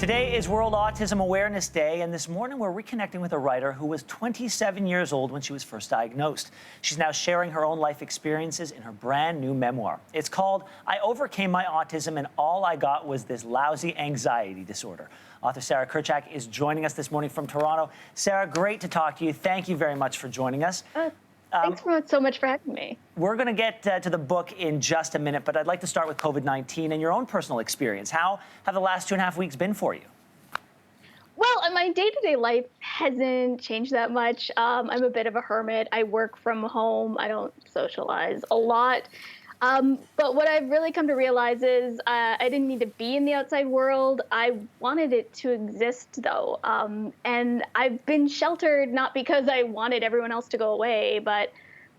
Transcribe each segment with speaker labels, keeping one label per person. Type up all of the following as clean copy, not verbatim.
Speaker 1: Today is World Autism Awareness Day, and this morning we're reconnecting with a writer who was 27 years old when she was first diagnosed. She's now sharing her own life experiences in her brand new memoir. It's called I Overcame My Autism and All I Got Was This Lousy Anxiety Disorder. Author Sarah Kurchak is joining us this morning from Toronto. Sarah, great to talk to you. Thank you very much for joining us.
Speaker 2: Thanks so much for having me.
Speaker 1: We're going to get to the book in just a minute, but I'd like to start with COVID-19 and your own personal experience. How have the last 2.5 weeks been for you?
Speaker 2: Well, my day-to-day life hasn't changed that much. I'm a bit of a hermit. I work from home. I don't socialize a lot. But what I've really come to realize is I didn't need to be in the outside world. I wanted it to exist, though. And I've been sheltered not because I wanted everyone else to go away, but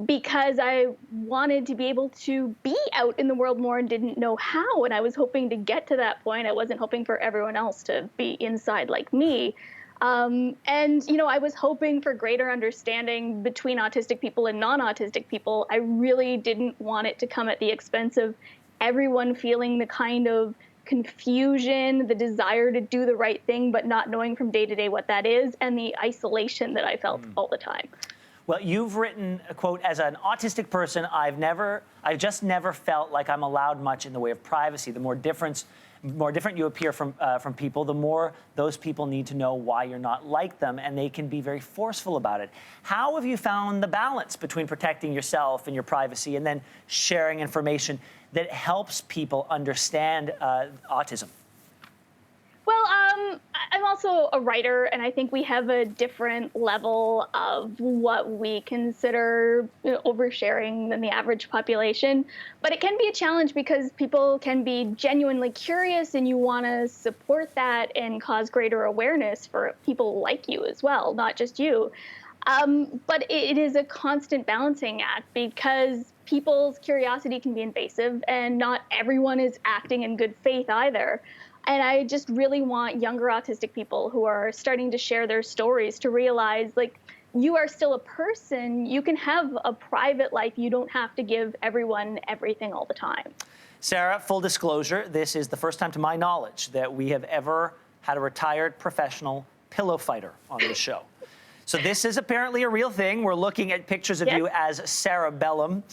Speaker 2: because I wanted to be able to be out in the world more and didn't know how. And I was hoping to get to that point. I wasn't hoping for everyone else to be inside like me. And, you know, I was hoping for greater understanding between autistic people and non-autistic people. I really didn't want it to come at the expense of everyone feeling the kind of confusion, the desire to do the right thing, but not knowing from day to day what that is, and the isolation that I felt all the time.
Speaker 1: Well, you've written, a quote, as an autistic person, I've just never felt like I'm allowed much in the way of privacy. The more different you appear from people, the more those people need to know why you're not like them, and they can be very forceful about it. How have you found the balance between protecting yourself and your privacy and then sharing information that helps people understand autism?
Speaker 2: Well, I'm also a writer, and I think we have a different level of what we consider oversharing than the average population. But it can be a challenge because people can be genuinely curious, and you want to support that and cause greater awareness for people like you as well, not just you. But it is a constant balancing act because people's curiosity can be invasive, and not everyone is acting in good faith either. And I just really want younger autistic people who are starting to share their stories to realize, like, you are still a person. You can have a private life. You don't have to give everyone everything all the time.
Speaker 1: Sarah, full disclosure, this is the first time to my knowledge that we have ever had a retired professional pillow fighter on the show. So this is apparently a real thing. We're looking at pictures of you as Sarah Bellum.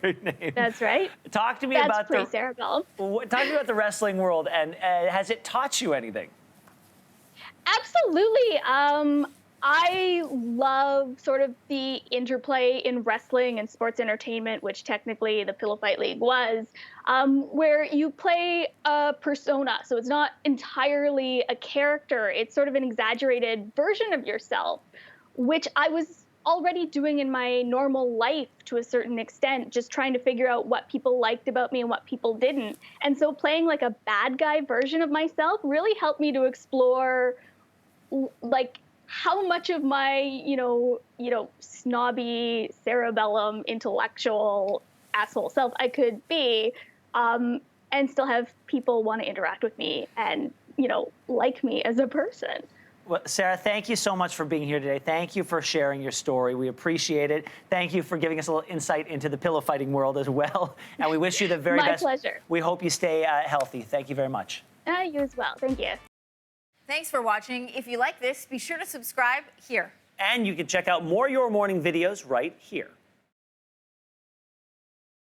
Speaker 1: Great name.
Speaker 2: That's right.
Speaker 1: Talk to me
Speaker 2: That's
Speaker 1: about
Speaker 2: Sarah Bellum.
Speaker 1: Talk to me about the wrestling world, and has it taught you anything?
Speaker 2: Absolutely. I love sort of the interplay in wrestling and sports entertainment, which technically the Pillow Fight League was, where you play a persona. So it's not entirely a character. It's sort of an exaggerated version of yourself, which I was already doing in my normal life to a certain extent, just trying to figure out what people liked about me and what people didn't. And so playing like a bad guy version of myself really helped me to explore, like, how much of my, you know, snobby, cerebellum, intellectual asshole self I could be, and still have people want to interact with me and, you know, like me as a person.
Speaker 1: Well, Sarah, thank you so much for being here today. Thank you for sharing your story. We appreciate it. Thank you for giving us a little insight into the pillow fighting world as well. And we wish you the very best.
Speaker 2: My pleasure.
Speaker 1: We hope you stay healthy. Thank you very much.
Speaker 2: You as well. Thank you.
Speaker 3: Thanks for watching. If you like this, be sure to subscribe here.
Speaker 1: And you can check out more Your Morning videos right here.